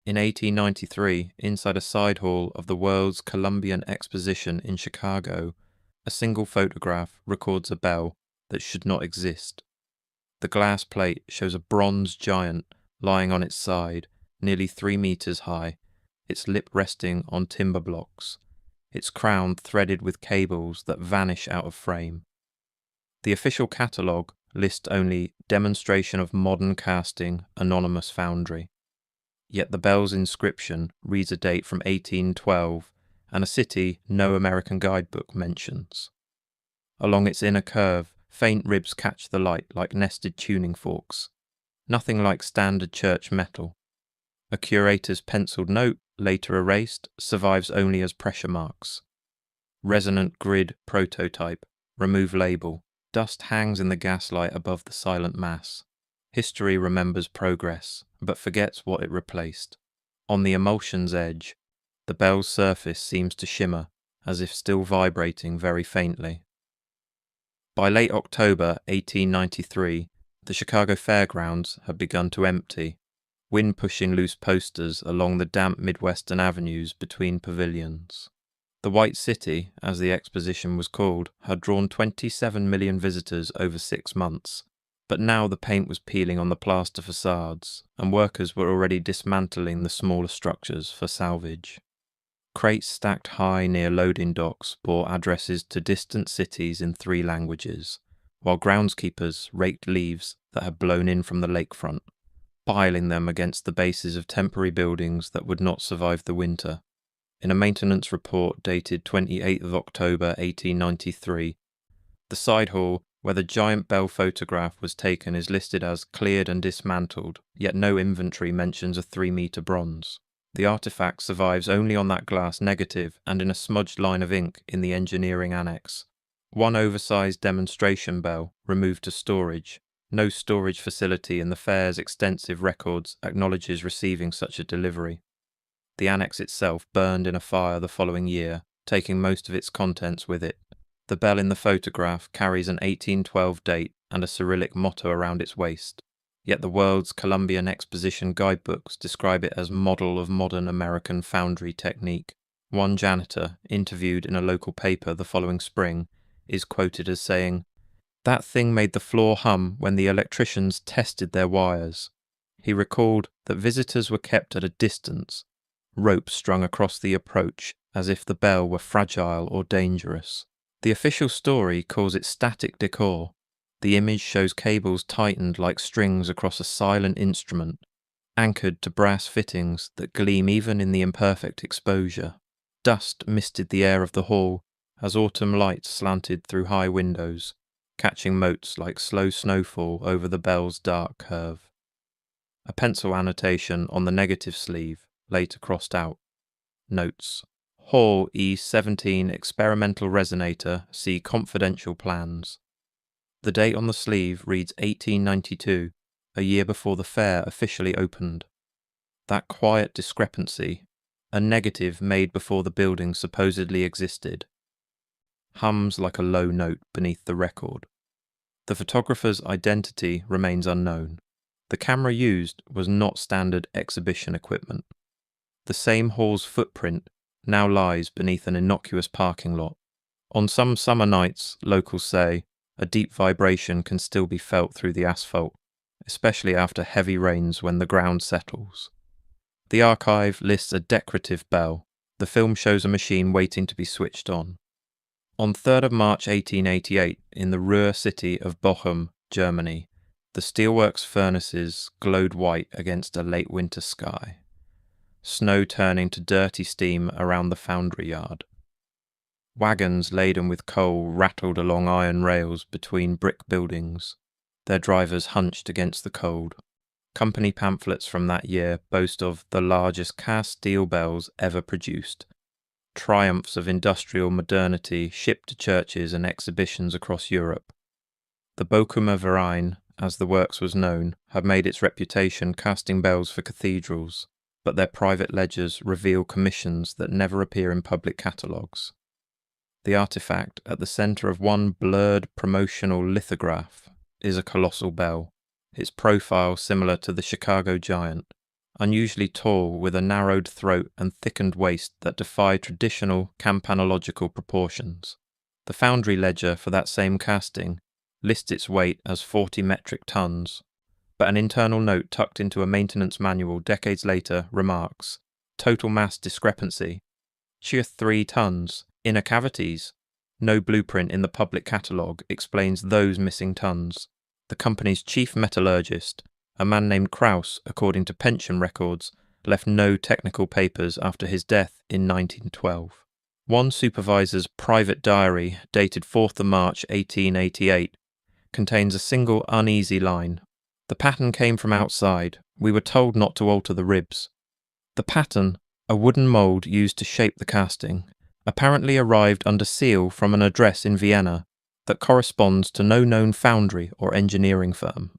In 1893, inside a side hall of the World's Columbian Exposition in Chicago, a single photograph records a bell that should not exist. The glass plate shows a bronze giant lying on its side, nearly 3 meters high, its lip resting on timber blocks, its crown threaded with cables that vanish out of frame. The official catalogue lists only demonstration of modern casting, anonymous foundry. Yet the bell's inscription reads a date from 1812 and a city no American guidebook mentions. Along its inner curve, faint ribs catch the light like nested tuning forks. Nothing like standard church metal. A curator's penciled note, later erased, survives only as pressure marks. Resonant grid prototype, remove label. Dust hangs in the gaslight above the silent mass. History remembers progress, but forgets what it replaced. On the emulsion's edge, the bell's surface seems to shimmer, as if still vibrating very faintly. By late October 1893, the Chicago Fairgrounds had begun to empty, wind pushing loose posters along the damp Midwestern avenues between pavilions. The White City, as the exposition was called, had drawn 27 million visitors over 6 months, but now the paint was peeling on the plaster facades, and workers were already dismantling the smaller structures for salvage. Crates stacked high near loading docks bore addresses to distant cities in 3 languages, while groundskeepers raked leaves that had blown in from the lakefront, piling them against the bases of temporary buildings that would not survive the winter. In a maintenance report dated 28th of October 1893, the side hall where the giant bell photograph was taken is listed as cleared and dismantled, yet no inventory mentions a 3-meter bronze. The artifact survives only on that glass negative and in a smudged line of ink in the engineering annex. One oversized demonstration bell removed to storage. No storage facility in the fair's extensive records acknowledges receiving such a delivery. The annex itself burned in a fire the following year, taking most of its contents with it. The bell in the photograph carries an 1812 date and a Cyrillic motto around its waist. Yet the World's Columbian Exposition guidebooks describe it as model of modern American foundry technique. One janitor, interviewed in a local paper the following spring, is quoted as saying, "That thing made the floor hum when the electricians tested their wires." He recalled that visitors were kept at a distance, rope strung across the approach as if the bell were fragile or dangerous. The official story calls it static decor. The image shows cables tightened like strings across a silent instrument, anchored to brass fittings that gleam even in the imperfect exposure. Dust misted the air of the hall as autumn light slanted through high windows, catching motes like slow snowfall over the bell's dark curve. A pencil annotation on the negative sleeve, later crossed out. Notes: Hall E17 experimental resonator, see confidential plans. The date on the sleeve reads 1892, a year before the fair officially opened. That quiet discrepancy, a negative made before the building supposedly existed, hums like a low note beneath the record. The photographer's identity remains unknown. The camera used was not standard exhibition equipment. The same hall's footprint now lies beneath an innocuous parking lot. On some summer nights, locals say, a deep vibration can still be felt through the asphalt, especially after heavy rains when the ground settles. The archive lists a decorative bell. The film shows a machine waiting to be switched on. On 3rd of March 1888, in the Ruhr city of Bochum, Germany, the steelworks furnaces glowed white against a late winter sky, snow turning to dirty steam around the foundry yard. Wagons laden with coal rattled along iron rails between brick buildings, their drivers hunched against the cold. Company pamphlets from that year boast of the largest cast steel bells ever produced, triumphs of industrial modernity shipped to churches and exhibitions across Europe. The Bochumer Verein, as the works was known, had made its reputation casting bells for cathedrals, but their private ledgers reveal commissions that never appear in public catalogues. The artifact at the centre of one blurred promotional lithograph is a colossal bell, its profile similar to the Chicago giant, unusually tall with a narrowed throat and thickened waist that defy traditional campanological proportions. The foundry ledger for that same casting lists its weight as 40 metric tons, but an internal note tucked into a maintenance manual decades later remarks, total mass discrepancy, sheer 3 tons, inner cavities. No blueprint in the public catalogue explains those missing tons. The company's chief metallurgist, a man named Kraus, according to pension records, left no technical papers after his death in 1912. One supervisor's private diary, dated 4th of March 1888, contains a single uneasy line. The pattern came from outside. We were told not to alter the ribs. The pattern, a wooden mould used to shape the casting, apparently arrived under seal from an address in Vienna that corresponds to no known foundry or engineering firm.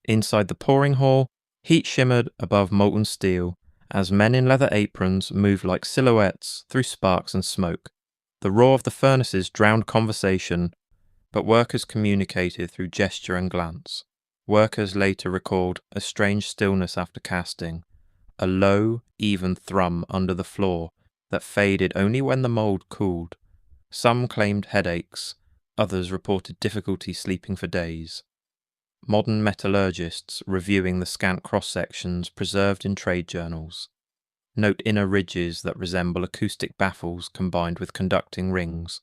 Inside the pouring hall, heat shimmered above molten steel as men in leather aprons moved like silhouettes through sparks and smoke. The roar of the furnaces drowned conversation, but workers communicated through gesture and glance. Workers later recalled a strange stillness after casting, a low, even thrum under the floor that faded only when the mould cooled. Some claimed headaches, others reported difficulty sleeping for days. Modern metallurgists reviewing the scant cross-sections preserved in trade journals note inner ridges that resemble acoustic baffles combined with conducting rings,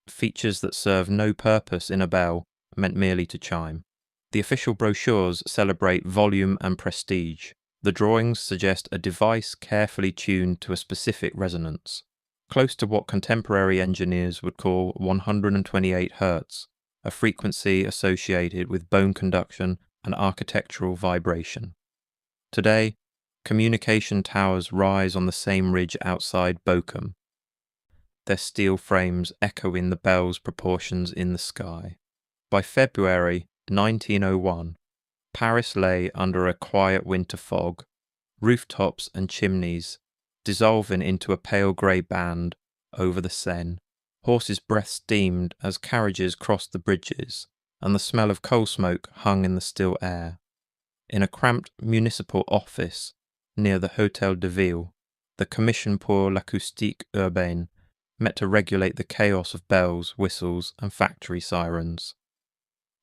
features that serve no purpose in a bell, meant merely to chime. The official brochures celebrate volume and prestige. The drawings suggest a device carefully tuned to a specific resonance, close to what contemporary engineers would call 128 Hz, a frequency associated with bone conduction and architectural vibration. Today, communication towers rise on the same ridge outside Bochum, their steel frames echoing the bell's proportions in the sky. By February 1901, Paris lay under a quiet winter fog, rooftops and chimneys dissolving into a pale grey band over the Seine. Horses' breath steamed as carriages crossed the bridges, and the smell of coal smoke hung in the still air. In a cramped municipal office near the Hôtel de Ville, the Commission pour l'Acoustique Urbaine met to regulate the chaos of bells, whistles, and factory sirens.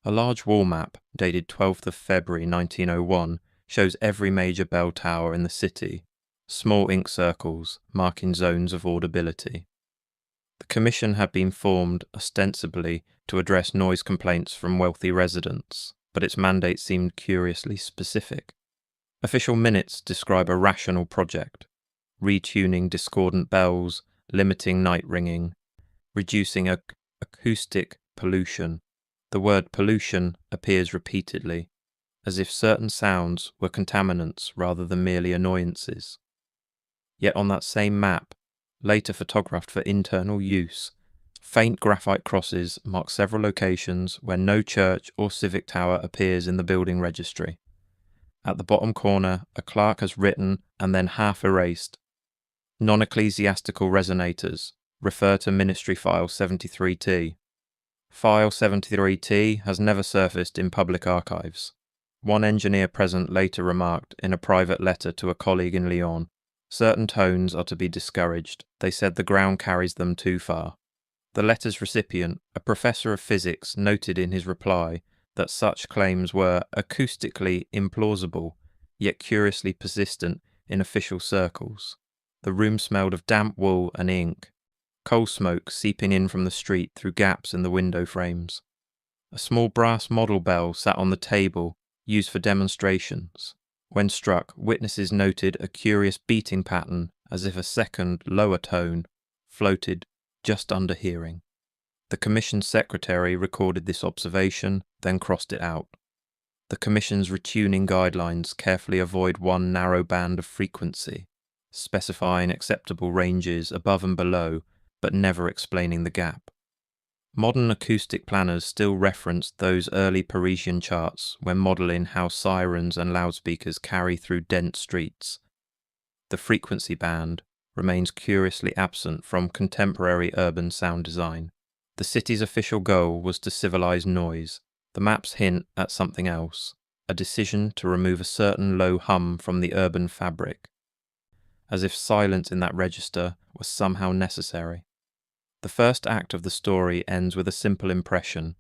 A large wall map, dated 12th of February 1901, shows every major bell tower in the city, small ink circles marking zones of audibility. The commission had been formed ostensibly to address noise complaints from wealthy residents, but its mandate seemed curiously specific. Official minutes describe a rational project, retuning discordant bells, limiting night ringing, reducing acoustic pollution. The word pollution appears repeatedly, as if certain sounds were contaminants rather than merely annoyances. Yet on that same map, later photographed for internal use, faint graphite crosses mark several locations where no church or civic tower appears in the building registry. At the bottom corner, a clerk has written and then half erased, "Non-ecclesiastical resonators, refer to Ministry File 73T. File 73T has never surfaced in public archives." One engineer present later remarked in a private letter to a colleague in Lyon, "Certain tones are to be discouraged. They said the ground carries them too far." The letter's recipient, a professor of physics, noted in his reply that such claims were acoustically implausible, yet curiously persistent in official circles. The room smelled of damp wool and ink, coal smoke seeping in from the street through gaps in the window frames. A small brass model bell sat on the table, used for demonstrations. When struck, witnesses noted a curious beating pattern as if a second, lower tone floated just under hearing. The Commission's secretary recorded this observation, then crossed it out. The Commission's retuning guidelines carefully avoid one narrow band of frequency, specifying acceptable ranges above and below, but never explaining the gap. Modern acoustic planners still reference those early Parisian charts when modelling how sirens and loudspeakers carry through dense streets. The frequency band remains curiously absent from contemporary urban sound design. The city's official goal was to civilize noise. The maps hint at something else, a a decision to remove a certain low hum from the urban fabric, as if silence in that register was somehow necessary. The first act of the story ends with a simple impression.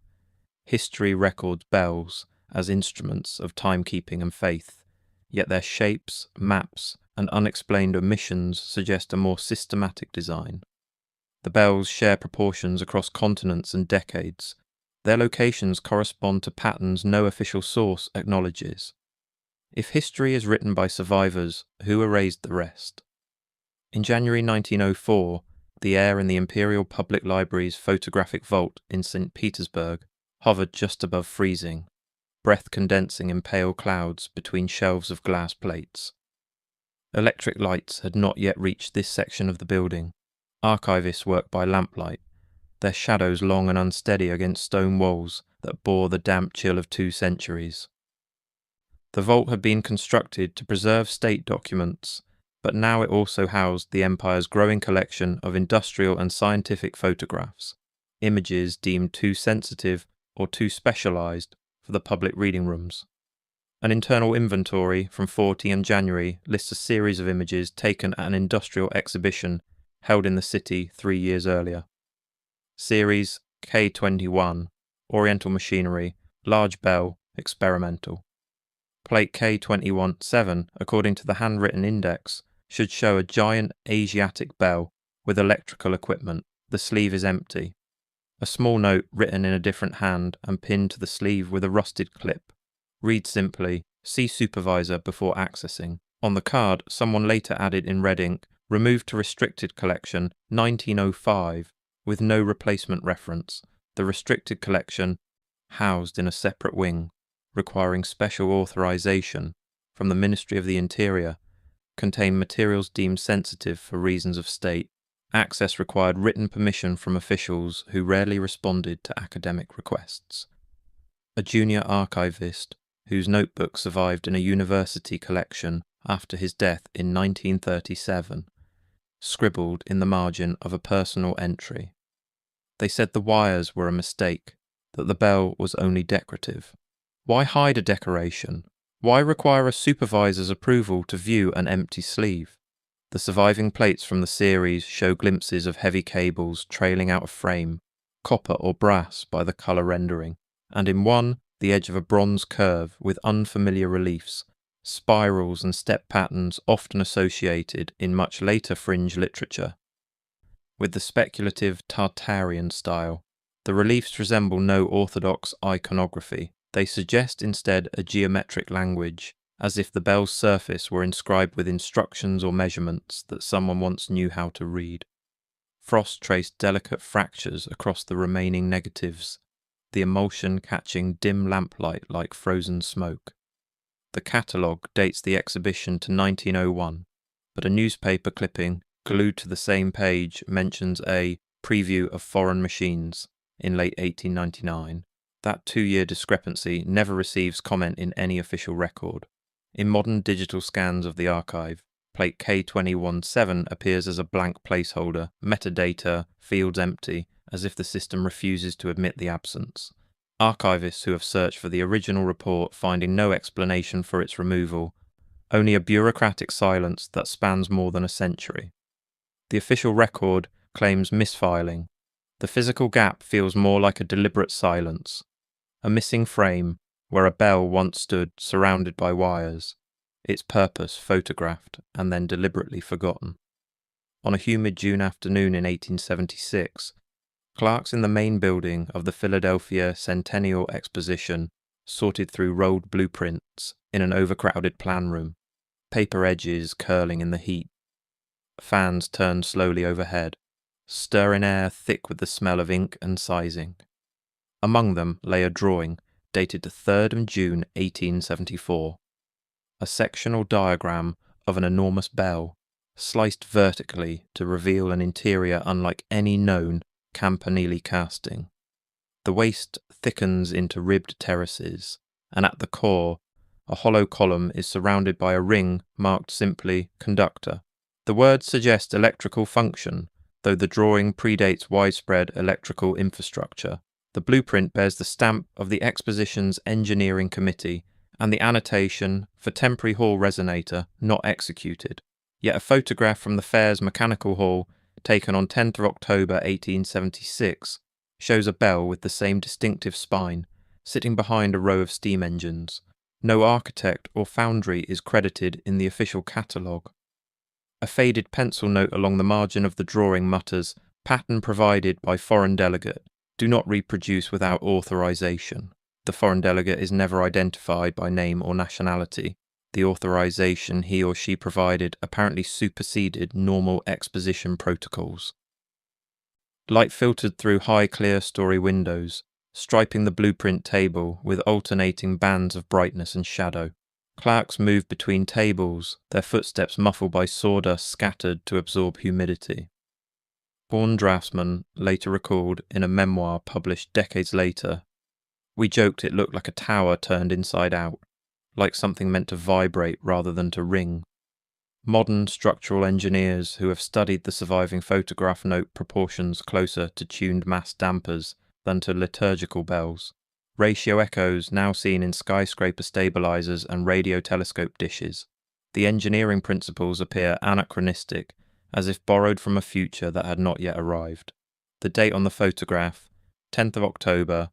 History records bells as instruments of timekeeping and faith, yet their shapes, maps, and unexplained omissions suggest a more systematic design. The bells share proportions across continents and decades. Their locations correspond to patterns no official source acknowledges. If history is written by survivors, who erased the rest? In January 1904, the air in the Imperial Public Library's photographic vault in St. Petersburg hovered just above freezing, breath condensing in pale clouds between shelves of glass plates. Electric lights had not yet reached this section of the building. Archivists worked by lamplight, their shadows long and unsteady against stone walls that bore the damp chill of 2 centuries. The vault had been constructed to preserve state documents, but now it also housed the Empire's growing collection of industrial and scientific photographs, images deemed too sensitive or too specialized for the public reading rooms. An internal inventory from 14 January lists a series of images taken at an industrial exhibition held in the city 3 years earlier. Series K21, Oriental Machinery, Large Bell, Experimental. Plate K21-7, according to the handwritten index, should show a giant Asiatic bell with electrical equipment. The sleeve is empty. A small note written in a different hand and pinned to the sleeve with a rusted clip reads simply, "See supervisor before accessing." On the card, someone later added in red ink, "Removed to restricted collection 1905, with no replacement reference. The restricted collection, housed in a separate wing, requiring special authorization from the Ministry of the Interior, contain materials deemed sensitive for reasons of state. Access required written permission from officials who rarely responded to academic requests." A junior archivist, whose notebook survived in a university collection after his death in 1937, scribbled in the margin of a personal entry. They said the wires were a mistake, that the bell was only decorative. Why hide a decoration? Why require a supervisor's approval to view an empty sleeve? The surviving plates from the series show glimpses of heavy cables trailing out of frame, copper or brass by the colour rendering, and in one, the edge of a bronze curve with unfamiliar reliefs, spirals and step patterns often associated in much later fringe literature. With the speculative Tartarian style, the reliefs resemble no orthodox iconography. They suggest instead a geometric language, as if the bell's surface were inscribed with instructions or measurements that someone once knew how to read. Frost traced delicate fractures across the remaining negatives, the emulsion catching dim lamplight like frozen smoke. The catalogue dates the exhibition to 1901, but a newspaper clipping glued to the same page mentions a preview of foreign machines in late 1899. That 2-year discrepancy never receives comment in any official record. In modern digital scans of the archive, plate K21-7 appears as a blank placeholder, metadata, fields empty, as if the system refuses to admit the absence. Archivists who have searched for the original report finding no explanation for its removal, only a bureaucratic silence that spans more than a century. The official record claims misfiling. The physical gap feels more like a deliberate silence, a missing frame where a bell once stood surrounded by wires, its purpose photographed and then deliberately forgotten. On a humid June afternoon in 1876, clerks in the main building of the Philadelphia Centennial Exposition sorted through rolled blueprints in an overcrowded plan room, paper edges curling in the heat. Fans turned slowly overhead, stirring air thick with the smell of ink and sizing. Among them lay a drawing dated to 3rd of June 1874, a sectional diagram of an enormous bell, sliced vertically to reveal an interior unlike any known campanile casting. The waist thickens into ribbed terraces, and at the core, a hollow column is surrounded by a ring marked simply conductor. The words suggest electrical function, though the drawing predates widespread electrical infrastructure. The blueprint bears the stamp of the exposition's engineering committee and the annotation for temporary hall resonator not executed. Yet a photograph from the fair's mechanical hall, taken on 10th of October 1876, shows a bell with the same distinctive spine, sitting behind a row of steam engines. No architect or foundry is credited in the official catalogue. A faded pencil note along the margin of the drawing mutters, "Pattern provided by foreign delegate. Do not reproduce without authorization." The foreign delegate is never identified by name or nationality. The authorization he or she provided apparently superseded normal exposition protocols. Light filtered through high clear-story windows, striping the blueprint table with alternating bands of brightness and shadow. Clerks moved between tables, their footsteps muffled by sawdust scattered to absorb humidity. Born draftsman later recalled in a memoir published decades later, "We joked it looked like a tower turned inside out, like something meant to vibrate rather than to ring." Modern structural engineers who have studied the surviving photograph note proportions closer to tuned mass dampers than to liturgical bells. Ratio echoes now seen in skyscraper stabilizers and radio telescope dishes. The engineering principles appear anachronistic, as if borrowed from a future that had not yet arrived. The date on the photograph, 10th of October,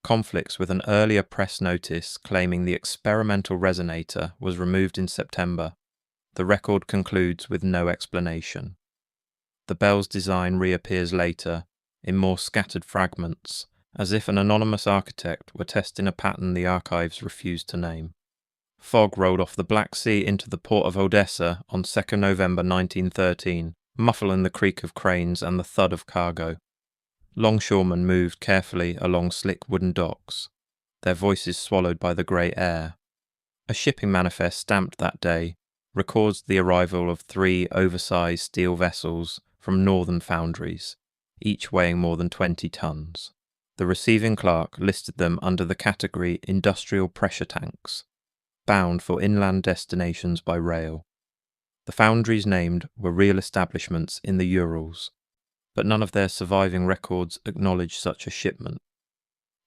conflicts with an earlier press notice claiming the experimental resonator was removed in September. The record concludes with no explanation. The bell's design reappears later, in more scattered fragments, as if an anonymous architect were testing a pattern the archives refused to name. Fog rolled off the Black Sea into the port of Odessa on 2nd November 1913, muffling the creak of cranes and the thud of cargo. Longshoremen moved carefully along slick wooden docks, their voices swallowed by the grey air. A shipping manifest stamped that day records the arrival of 3 oversized steel vessels from northern foundries, each weighing more than 20 tons. The receiving clerk listed them under the category industrial pressure tanks, bound for inland destinations by rail. The foundries named were real establishments in the Urals, but none of their surviving records acknowledge such a shipment.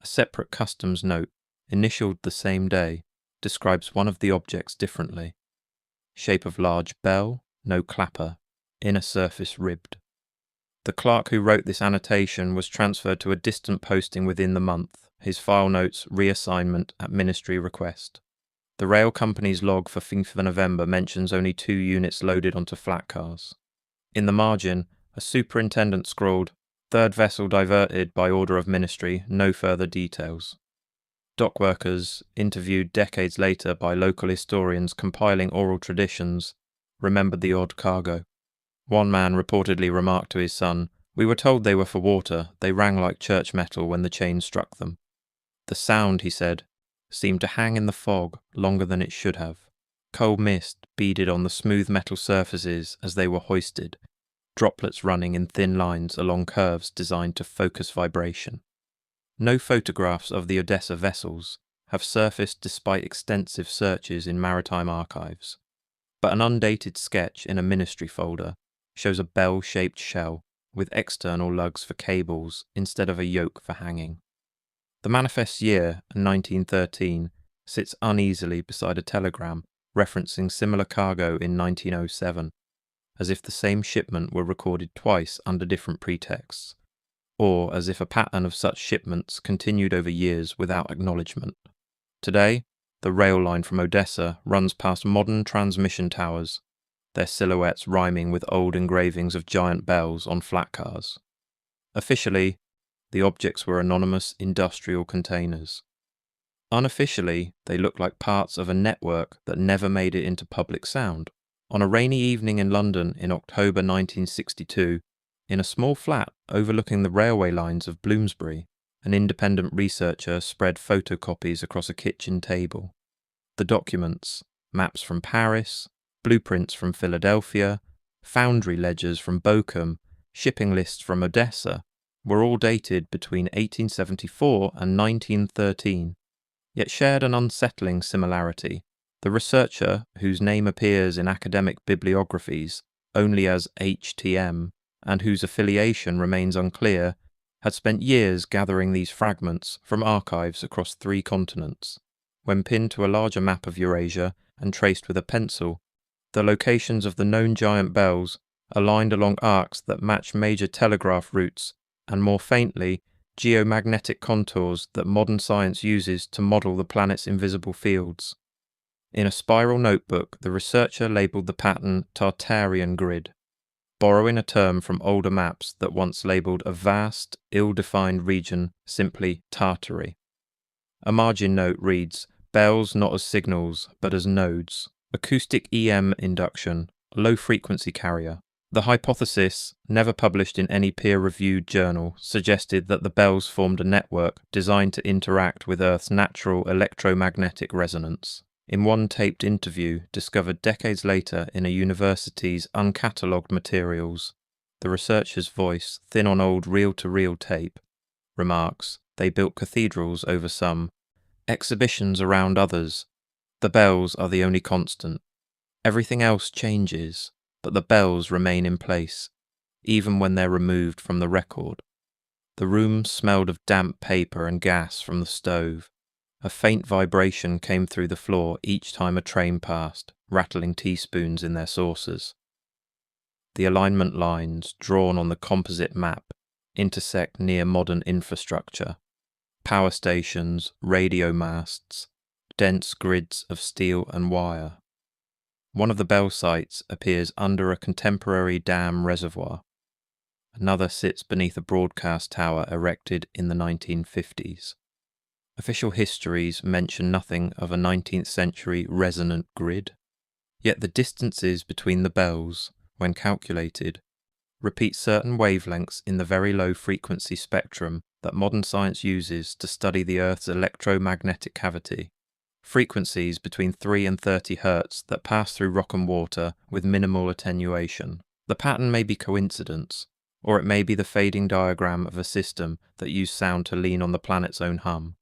A separate customs note, initialed the same day, describes one of the objects differently. Shape of large bell, no clapper, inner surface ribbed. The clerk who wrote this annotation was transferred to a distant posting within the month, his file notes reassignment at ministry request. The rail company's log for 5th of November mentions only 2 units loaded onto flat cars. In the margin, a superintendent scrawled, "Third vessel diverted by order of ministry, no further details." Dock workers, interviewed decades later by local historians compiling oral traditions, remembered the odd cargo. One man reportedly remarked to his son, "We were told they were for water, they rang like church metal when the chain struck them." The sound, he said, seemed to hang in the fog longer than it should have. Cold mist beaded on the smooth metal surfaces as they were hoisted, droplets running in thin lines along curves designed to focus vibration. No photographs of the Odessa vessels have surfaced despite extensive searches in maritime archives, but an undated sketch in a ministry folder shows a bell-shaped shell with external lugs for cables instead of a yoke for hanging. The manifest year, 1913, sits uneasily beside a telegram referencing similar cargo in 1907, as if the same shipment were recorded twice under different pretexts, or as if a pattern of such shipments continued over years without acknowledgement. Today, the rail line from Odessa runs past modern transmission towers, their silhouettes rhyming with old engravings of giant bells on flat cars. Officially, the objects were anonymous industrial containers. Unofficially, they look like parts of a network that never made it into public sound. On a rainy evening in London in October 1962, in a small flat overlooking the railway lines of Bloomsbury, an independent researcher spread photocopies across a kitchen table. The documents, maps from Paris, blueprints from Philadelphia, foundry ledgers from Bochum, shipping lists from Odessa, were all dated between 1874 and 1913, yet shared an unsettling similarity. The researcher, whose name appears in academic bibliographies only as HTM, and whose affiliation remains unclear, had spent years gathering these fragments from archives across 3 continents. When pinned to a larger map of Eurasia and traced with a pencil, the locations of the known giant bells aligned along arcs that match major telegraph routes and, more faintly, geomagnetic contours that modern science uses to model the planet's invisible fields. In a spiral notebook, the researcher labelled the pattern Tartarian grid, borrowing a term from older maps that once labelled a vast, ill-defined region simply Tartary. A margin note reads, "Bells not as signals, but as nodes. Acoustic EM induction, low-frequency carrier." The hypothesis, never published in any peer-reviewed journal, suggested that the bells formed a network designed to interact with Earth's natural electromagnetic resonance. In one taped interview discovered decades later in a university's uncatalogued materials, the researcher's voice, thin on old reel-to-reel tape, remarks, "They built cathedrals over some, exhibitions around others. The bells are the only constant. Everything else changes, but the bells remain in place, even when they're removed from the record." The room smelled of damp paper and gas from the stove. A faint vibration came through the floor each time a train passed, rattling teaspoons in their saucers. The alignment lines, drawn on the composite map, intersect near modern infrastructure. Power stations, radio masts, dense grids of steel and wire. One of the bell sites appears under a contemporary dam reservoir. Another sits beneath a broadcast tower erected in the 1950s. Official histories mention nothing of a 19th century resonant grid, yet the distances between the bells, when calculated, repeat certain wavelengths in the very low frequency spectrum that modern science uses to study the Earth's electromagnetic cavity, frequencies between 3 and 30 Hz that pass through rock and water with minimal attenuation. The pattern may be coincidence, or it may be the fading diagram of a system that used sound to lean on the planet's own hum.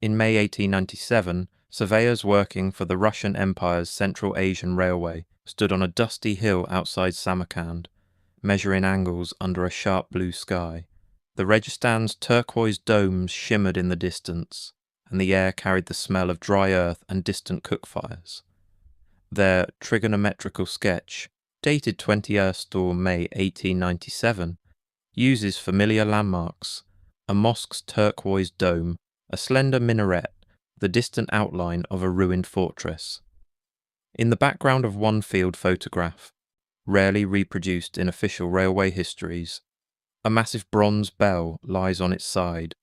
In May 1897, surveyors working for the Russian Empire's Central Asian Railway stood on a dusty hill outside Samarkand, measuring angles under a sharp blue sky. The Registan's turquoise domes shimmered in the distance, and the air carried the smell of dry earth and distant cook fires. Their trigonometrical sketch, dated 20th or May 1897, uses familiar landmarks: a mosque's turquoise dome, a slender minaret, the distant outline of a ruined fortress. In the background of one field photograph, rarely reproduced in official railway histories, a massive bronze bell lies on its side,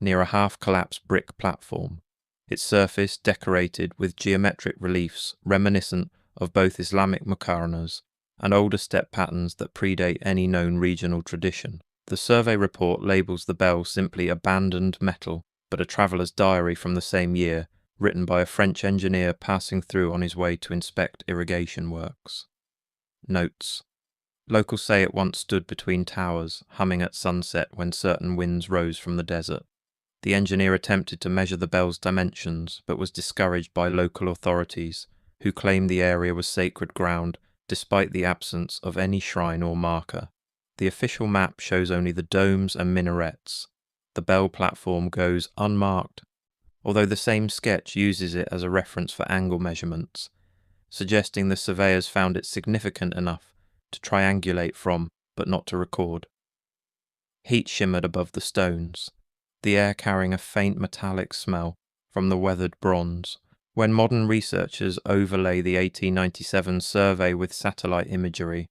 near a half-collapsed brick platform, its surface decorated with geometric reliefs reminiscent of both Islamic muqarnas and older step patterns that predate any known regional tradition. The survey report labels the bell simply abandoned metal, but a traveller's diary from the same year, written by a French engineer passing through on his way to inspect irrigation works. Notes. Locals say it once stood between towers, humming at sunset when certain winds rose from the desert. The engineer attempted to measure the bell's dimensions, but was discouraged by local authorities, who claimed the area was sacred ground despite the absence of any shrine or marker. The official map shows only the domes and minarets. The bell platform goes unmarked, although the same sketch uses it as a reference for angle measurements, suggesting the surveyors found it significant enough to triangulate from, but not to record. Heat shimmered above the stones, the air carrying a faint metallic smell from the weathered bronze. When modern researchers overlay the 1897 survey with satellite imagery,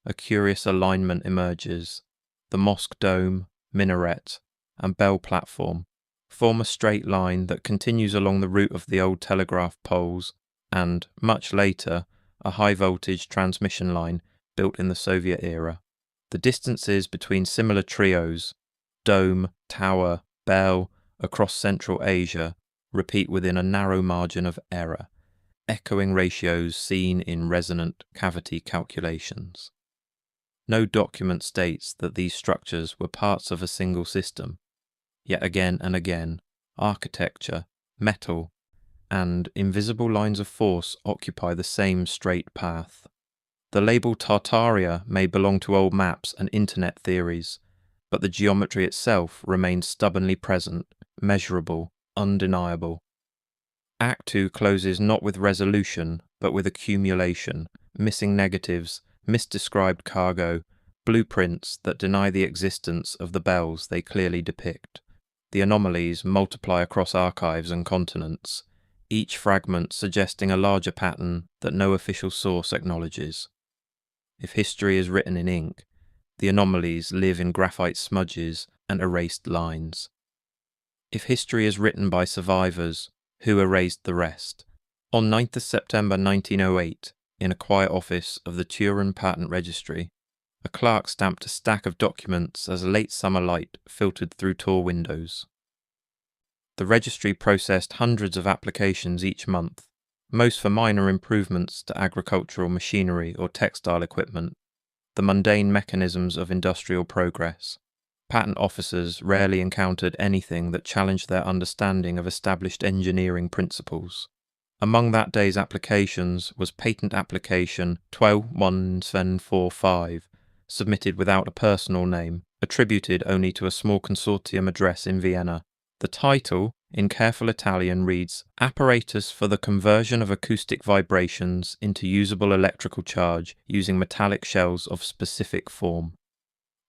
a curious alignment emerges. The mosque dome, minaret, and bell platform form a straight line that continues along the route of the old telegraph poles and, much later, a high-voltage transmission line built in the Soviet era. The distances between similar trios, dome, tower, bell, across Central Asia, repeat within a narrow margin of error, echoing ratios seen in resonant cavity calculations. No document states that these structures were parts of a single system, yet again and again, architecture, metal, and invisible lines of force occupy the same straight path. The label Tartaria may belong to old maps and internet theories, but the geometry itself remains stubbornly present, measurable, undeniable. Act 2 closes not with resolution, but with accumulation, missing negatives, misdescribed cargo, blueprints that deny the existence of the bells they clearly depict. The anomalies multiply across archives and continents, each fragment suggesting a larger pattern that no official source acknowledges. If history is written in ink, the anomalies live in graphite smudges and erased lines. If history is written by survivors, who erased the rest? On 9th of September 1908, in a quiet office of the Turin Patent Registry, a clerk stamped a stack of documents as late summer light filtered through tall windows. The registry processed hundreds of applications each month, most for minor improvements to agricultural machinery or textile equipment, the mundane mechanisms of industrial progress. Patent officers rarely encountered anything that challenged their understanding of established engineering principles. Among that day's applications was Patent Application 12745, submitted without a personal name, attributed only to a small consortium address in Vienna. The title, in careful Italian, reads, "Apparatus for the conversion of acoustic vibrations into usable electrical charge using metallic shells of specific form."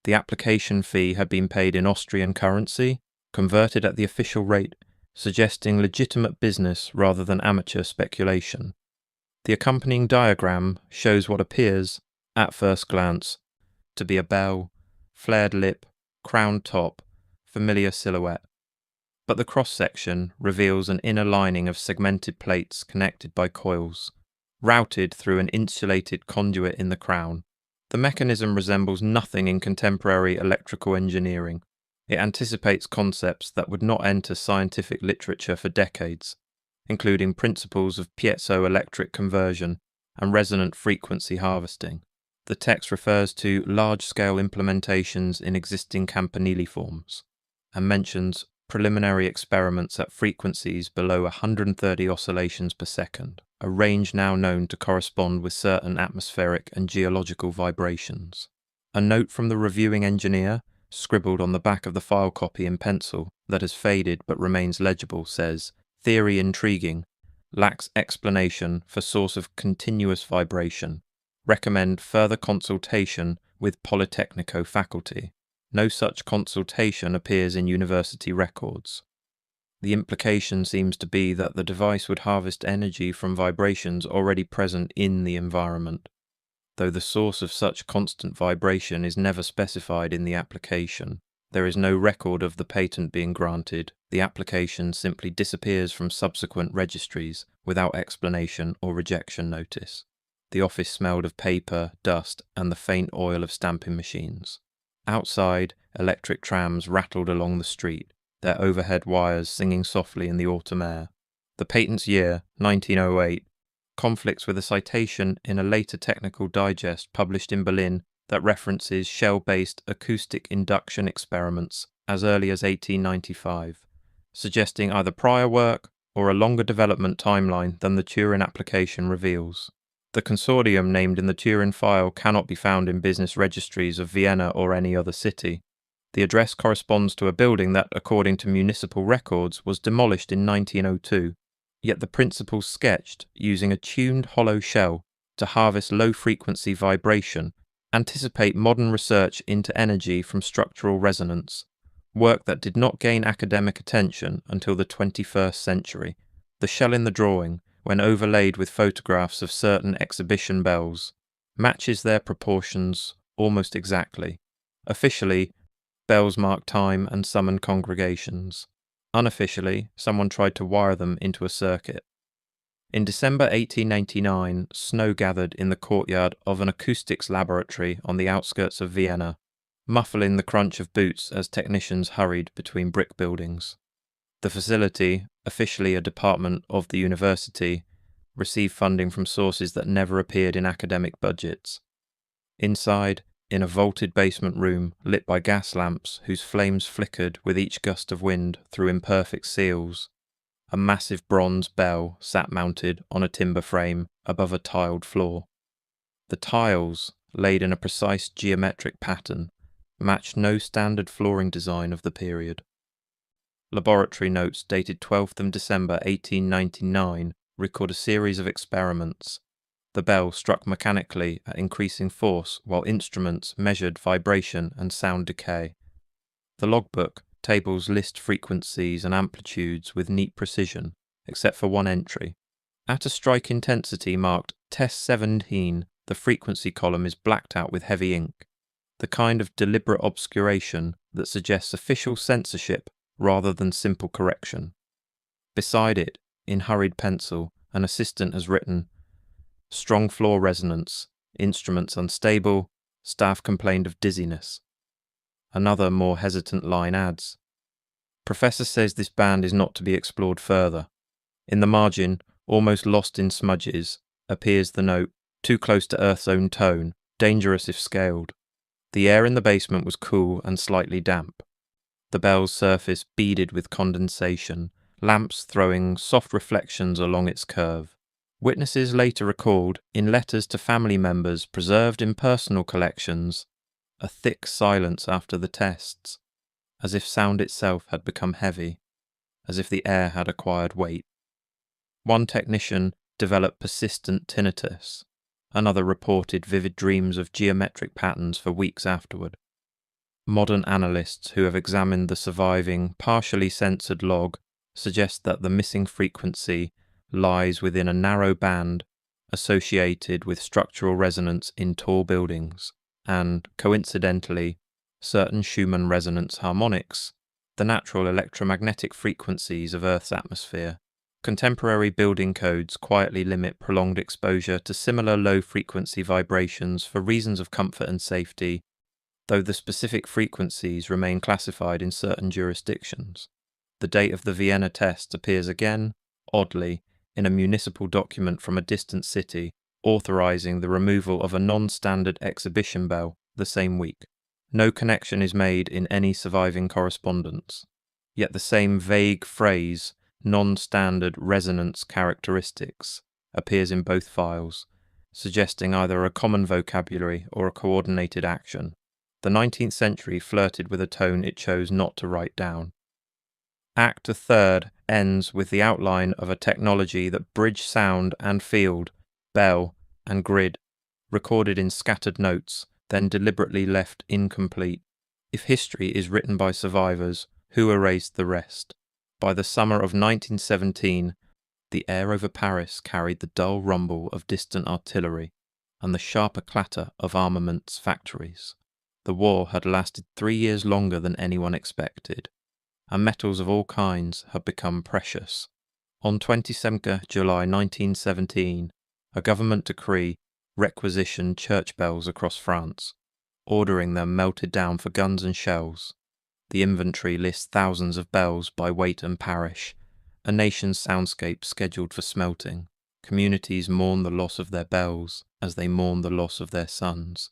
The application fee had been paid in Austrian currency, converted at the official rate, suggesting legitimate business rather than amateur speculation. The accompanying diagram shows what appears, at first glance, to be a bell, flared lip, crowned top, familiar silhouette. But the cross-section reveals an inner lining of segmented plates connected by coils, routed through an insulated conduit in the crown. The mechanism resembles nothing in contemporary electrical engineering. It anticipates concepts that would not enter scientific literature for decades, including principles of piezoelectric conversion and resonant frequency harvesting. The text refers to large-scale implementations in existing campanile forms and mentions preliminary experiments at frequencies below 130 oscillations per second, a range now known to correspond with certain atmospheric and geological vibrations. A note from the reviewing engineer, scribbled on the back of the file copy in pencil that has faded but remains legible, says, "Theory intriguing, lacks explanation for source of continuous vibration. Recommend further consultation with Polytechnico faculty." No such consultation appears in university records. The implication seems to be that the device would harvest energy from vibrations already present in the environment, though the source of such constant vibration is never specified in the application. There is no record of the patent being granted. The application simply disappears from subsequent registries without explanation or rejection notice. The office smelled of paper, dust, and the faint oil of stamping machines. Outside, electric trams rattled along the street, their overhead wires singing softly in the autumn air. The patent's year, 1908, conflicts with a citation in a later technical digest published in Berlin that references shell-based acoustic induction experiments as early as 1895, suggesting either prior work or a longer development timeline than the Turin application reveals. The consortium named in the Turin file cannot be found in business registries of Vienna or any other city. The address corresponds to a building that, according to municipal records, was demolished in 1902, yet the principles sketched, using a tuned hollow shell to harvest low-frequency vibration, anticipate modern research into energy from structural resonance, work that did not gain academic attention until the 21st century. The shell in the drawing, when overlaid with photographs of certain exhibition bells, matches their proportions almost exactly. Officially, bells mark time and summon congregations. Unofficially, someone tried to wire them into a circuit. In December 1889, snow gathered in the courtyard of an acoustics laboratory on the outskirts of Vienna, muffling the crunch of boots as technicians hurried between brick buildings. The facility, officially a department of the university, received funding from sources that never appeared in academic budgets. Inside, in a vaulted basement room lit by gas lamps whose flames flickered with each gust of wind through imperfect seals, a massive bronze bell sat mounted on a timber frame above a tiled floor. The tiles, laid in a precise geometric pattern, matched no standard flooring design of the period. Laboratory notes dated 12th of December 1899 record a series of experiments. The bell struck mechanically at increasing force while instruments measured vibration and sound decay. The logbook tables list frequencies and amplitudes with neat precision, except for one entry. At a strike intensity marked Test 17, the frequency column is blacked out with heavy ink, the kind of deliberate obscuration that suggests official censorship rather than simple correction. Beside it, in hurried pencil, an assistant has written, "Strong floor resonance, instruments unstable, staff complained of dizziness." Another, more hesitant line adds, "Professor says this band is not to be explored further." In the margin, almost lost in smudges, appears the note, "Too close to Earth's own tone, dangerous if scaled." The air in the basement was cool and slightly damp. The bell's surface beaded with condensation, lamps throwing soft reflections along its curve. Witnesses later recalled, in letters to family members preserved in personal collections, a thick silence after the tests, as if sound itself had become heavy, as if the air had acquired weight. One technician developed persistent tinnitus. Another reported vivid dreams of geometric patterns for weeks afterward. Modern analysts who have examined the surviving, partially censored log suggest that the missing frequency lies within a narrow band associated with structural resonance in tall buildings, and, coincidentally, certain Schumann resonance harmonics, the natural electromagnetic frequencies of Earth's atmosphere. Contemporary building codes quietly limit prolonged exposure to similar low-frequency vibrations for reasons of comfort and safety, though the specific frequencies remain classified in certain jurisdictions. The date of the Vienna test appears again, oddly, in a municipal document from a distant city authorizing the removal of a non-standard exhibition bell the same week. No connection is made in any surviving correspondence, yet the same vague phrase, non-standard resonance characteristics, appears in both files, suggesting either a common vocabulary or a coordinated action. The 19th century flirted with a tone it chose not to write down. Act a third ends with the outline of a technology that bridged sound and field, bell and grid, recorded in scattered notes, then deliberately left incomplete. If history is written by survivors, who erased the rest? By the summer of 1917, the air over Paris carried the dull rumble of distant artillery and the sharper clatter of armaments factories. The war had lasted 3 years longer than anyone expected, and metals of all kinds had become precious. On 22 July 1917, a government decree requisitioned church bells across France, ordering them melted down for guns and shells. The inventory lists thousands of bells by weight and parish, a nation's soundscape scheduled for smelting. Communities mourn the loss of their bells as they mourn the loss of their sons.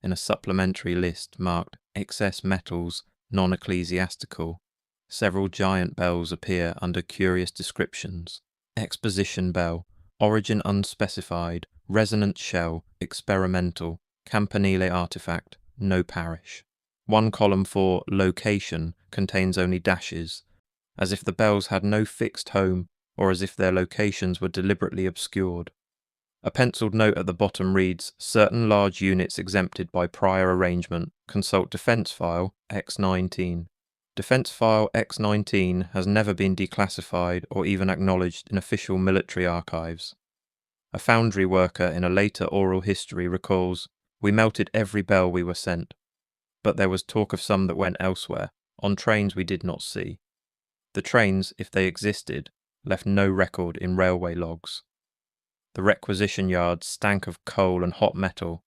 In a supplementary list marked Excess Metals Non-Ecclesiastical, several giant bells appear under curious descriptions: Exposition Bell, Origin Unspecified, Resonant Shell, Experimental, Campanile Artifact, No Parish. One column for Location contains only dashes, as if the bells had no fixed home or as if their locations were deliberately obscured. A penciled note at the bottom reads, "Certain large units exempted by prior arrangement. Consult Defense File X19. Defense File X19 has never been declassified or even acknowledged in official military archives." A foundry worker in a later oral history recalls, "We melted every bell we were sent, but there was talk of some that went elsewhere, on trains we did not see." The trains, if they existed, left no record in railway logs. The requisition yards stank of coal and hot metal,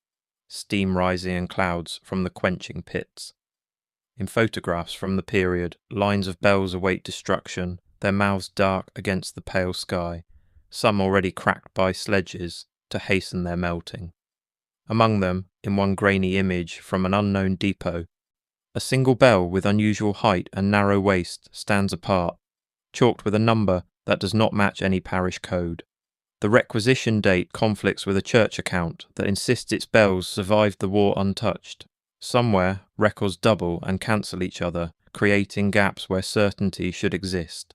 steam rising in clouds from the quenching pits. In photographs from the period, lines of bells await destruction, their mouths dark against the pale sky, some already cracked by sledges to hasten their melting. Among them, in one grainy image from an unknown depot, a single bell with unusual height and narrow waist stands apart, chalked with a number that does not match any parish code. The requisition date conflicts with a church account that insists its bells survived the war untouched. Somewhere, records double and cancel each other, creating gaps where certainty should exist.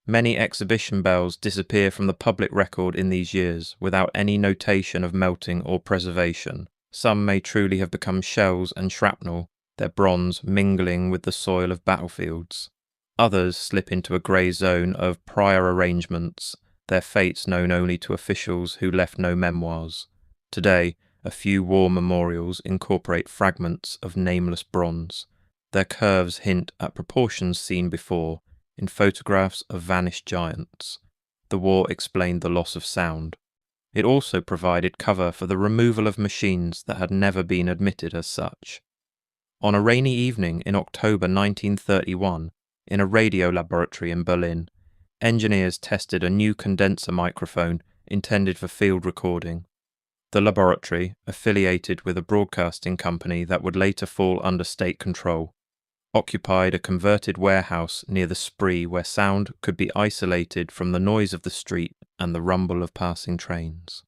Many exhibition bells disappear from the public record in these years without any notation of melting or preservation. Some may truly have become shells and shrapnel, their bronze mingling with the soil of battlefields. Others slip into a grey zone of prior arrangements, their fates known only to officials who left no memoirs. Today, a few war memorials incorporate fragments of nameless bronze. Their curves hint at proportions seen before, in photographs of vanished giants. The war explained the loss of sound. It also provided cover for the removal of machines that had never been admitted as such. On a rainy evening in October 1931, in a radio laboratory in Berlin, engineers tested a new condenser microphone intended for field recording. The laboratory, affiliated with a broadcasting company that would later fall under state control, occupied a converted warehouse near the Spree where sound could be isolated from the noise of the street and the rumble of passing trains.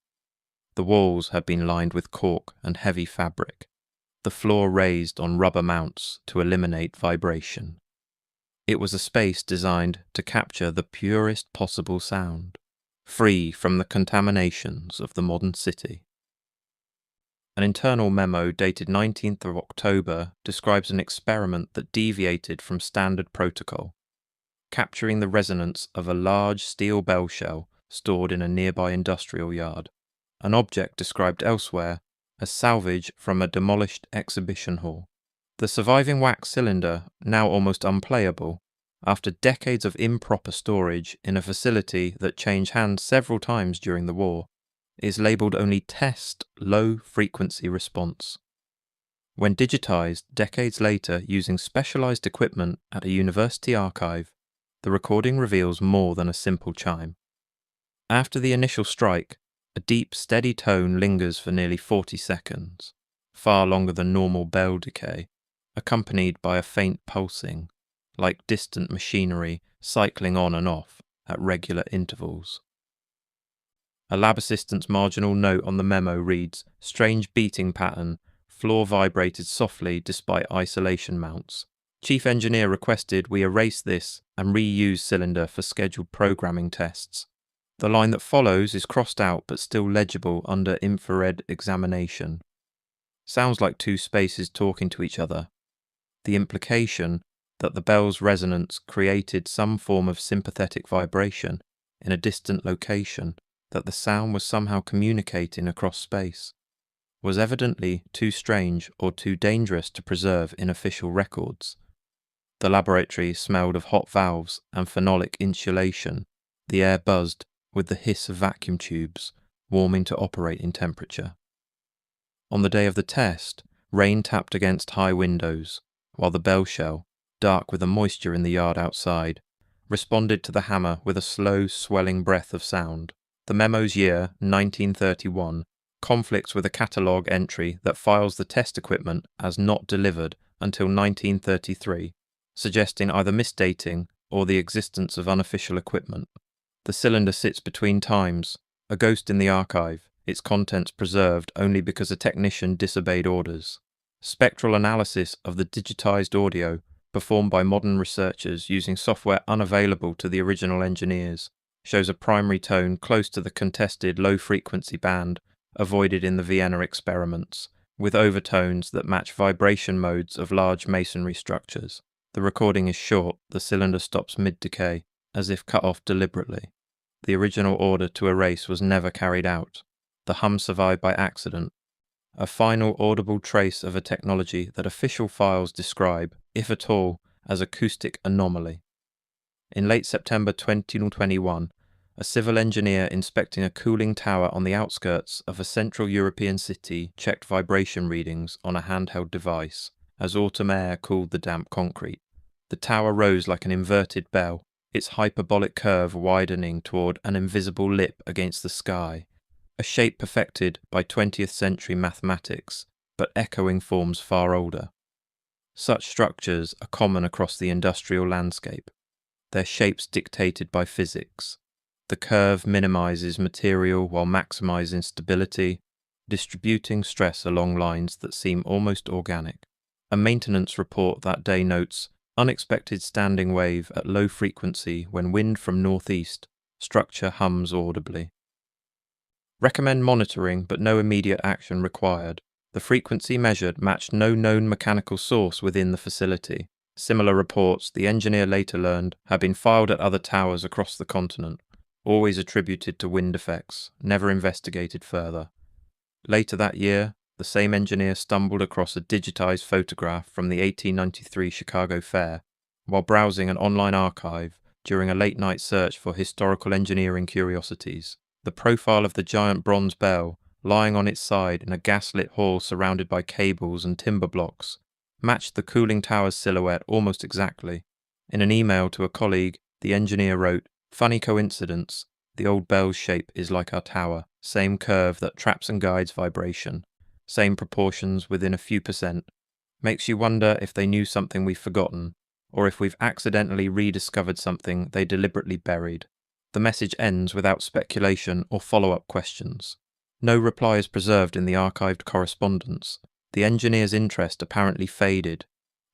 The walls had been lined with cork and heavy fabric, the floor raised on rubber mounts to eliminate vibration. It was a space designed to capture the purest possible sound, free from the contaminations of the modern city. An internal memo dated 19th of October describes an experiment that deviated from standard protocol, capturing the resonance of a large steel bell shell stored in a nearby industrial yard, an object described elsewhere as salvage from a demolished exhibition hall. The surviving wax cylinder, now almost unplayable, after decades of improper storage in a facility that changed hands several times during the war, is labelled only Test Low Frequency Response. When digitized decades later using specialized equipment at a university archive, the recording reveals more than a simple chime. After the initial strike, a deep, steady tone lingers for nearly 40 seconds, far longer than normal bell decay, accompanied by a faint pulsing, like distant machinery cycling on and off at regular intervals. A lab assistant's marginal note on the memo reads, "Strange beating pattern, floor vibrated softly despite isolation mounts. Chief engineer requested we erase this and reuse cylinder for scheduled programming tests." The line that follows is crossed out but still legible under infrared examination. Sounds like two spaces talking to each other. The implication that the bell's resonance created some form of sympathetic vibration in a distant location, that the sound was somehow communicating across space, was evidently too strange or too dangerous to preserve in official records. The laboratory smelled of hot valves and phenolic insulation. The air buzzed with the hiss of vacuum tubes, warming to operating temperature. On the day of the test, rain tapped against high windows, while the bell shell, dark with the moisture in the yard outside, responded to the hammer with a slow, swelling breath of sound. The memo's year, 1931, conflicts with a catalogue entry that files the test equipment as not delivered until 1933, suggesting either misdating or the existence of unofficial equipment. The cylinder sits between times, a ghost in the archive, its contents preserved only because a technician disobeyed orders. Spectral analysis of the digitized audio, performed by modern researchers using software unavailable to the original engineers, shows a primary tone close to the contested low-frequency band avoided in the Vienna experiments, with overtones that match vibration modes of large masonry structures. The recording is short, the cylinder stops mid-decay, as if cut off deliberately. The original order to erase was never carried out. The hum survived by accident, a final audible trace of a technology that official files describe, if at all, as acoustic anomaly. In late September 2021, a civil engineer inspecting a cooling tower on the outskirts of a Central European city checked vibration readings on a handheld device as autumn air cooled the damp concrete. The tower rose like an inverted bell, its hyperbolic curve widening toward an invisible lip against the sky, a shape perfected by 20th century mathematics, but echoing forms far older. Such structures are common across the industrial landscape, their shapes dictated by physics. The curve minimizes material while maximizing stability, distributing stress along lines that seem almost organic. A maintenance report that day notes, unexpected standing wave at low frequency when wind from northeast, structure hums audibly. Recommend monitoring but no immediate action required. The frequency measured matched no known mechanical source within the facility. Similar reports, the engineer later learned, had been filed at other towers across the continent, always attributed to wind effects, never investigated further. Later that year, the same engineer stumbled across a digitized photograph from the 1893 Chicago Fair while browsing an online archive during a late-night search for historical engineering curiosities. The profile of the giant bronze bell, lying on its side in a gas-lit hall surrounded by cables and timber blocks, matched the cooling tower's silhouette almost exactly. In an email to a colleague, the engineer wrote, "Funny coincidence, the old bell's shape is like our tower, same curve that traps and guides vibration, same proportions within a few percent. Makes you wonder if they knew something we've forgotten, or if we've accidentally rediscovered something they deliberately buried." The message ends without speculation or follow-up questions. No reply is preserved in the archived correspondence. The engineer's interest apparently faded,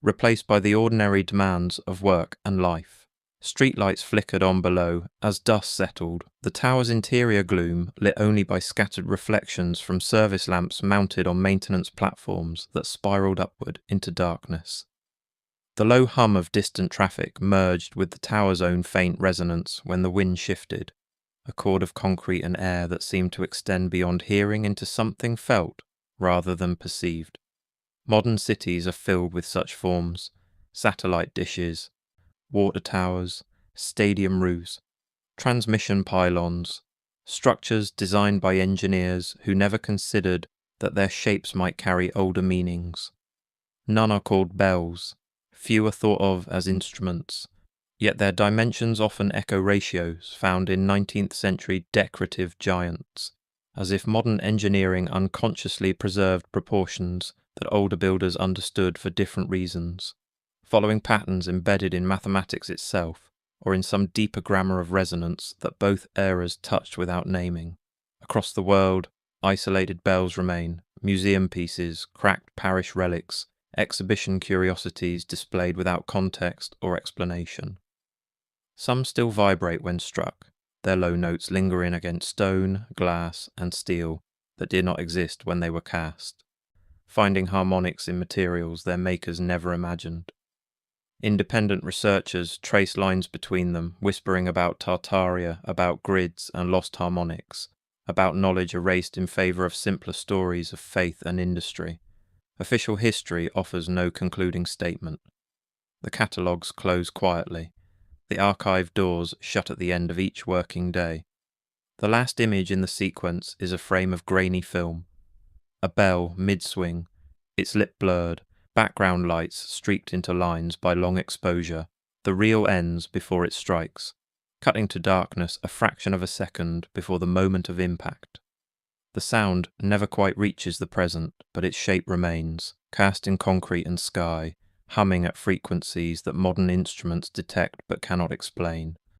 replaced by the ordinary demands of work and life. Streetlights flickered on below as dust settled, the tower's interior gloom lit only by scattered reflections from service lamps mounted on maintenance platforms that spiraled upward into darkness. The low hum of distant traffic merged with the tower's own faint resonance when the wind shifted, a chord of concrete and air that seemed to extend beyond hearing into something felt rather than perceived. Modern cities are filled with such forms: satellite dishes, water towers, stadium roofs, transmission pylons, structures designed by engineers who never considered that their shapes might carry older meanings. None are called bells, few are thought of as instruments, yet their dimensions often echo ratios found in 19th century decorative giants, as if modern engineering unconsciously preserved proportions that older builders understood for different reasons, following patterns embedded in mathematics itself, or in some deeper grammar of resonance that both eras touched without naming. Across the world, isolated bells remain, museum pieces, cracked parish relics, exhibition curiosities displayed without context or explanation. Some still vibrate when struck, their low notes lingering against stone, glass, and steel that did not exist when they were cast, finding harmonics in materials their makers never imagined. Independent researchers trace lines between them, whispering about Tartaria, about grids and lost harmonics, about knowledge erased in favour of simpler stories of faith and industry. Official history offers no concluding statement. The catalogues close quietly. The archive doors shut at the end of each working day. The last image in the sequence is a frame of grainy film. A bell mid-swing, its lip blurred, background lights streaked into lines by long exposure. The reel ends before it strikes, cutting to darkness a fraction of a second before the moment of impact. The sound never quite reaches the present, but its shape remains, cast in concrete and sky, humming at frequencies that modern instruments detect but cannot explain.